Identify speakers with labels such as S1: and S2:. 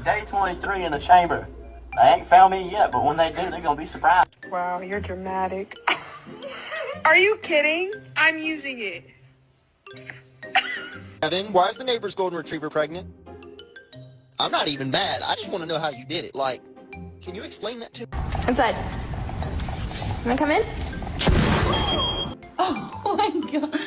S1: day 23 in the chamber. They ain't found me yet, but when they do, they're gonna be surprised.
S2: Wow, you're dramatic. Are you kidding? I'm using it.
S3: Evan, why is the neighbor's golden retriever pregnant? I'm not even mad. I just want to know how you did it. Like, can you explain that to me?
S4: Inside. Wanna come in?
S5: Oh my god.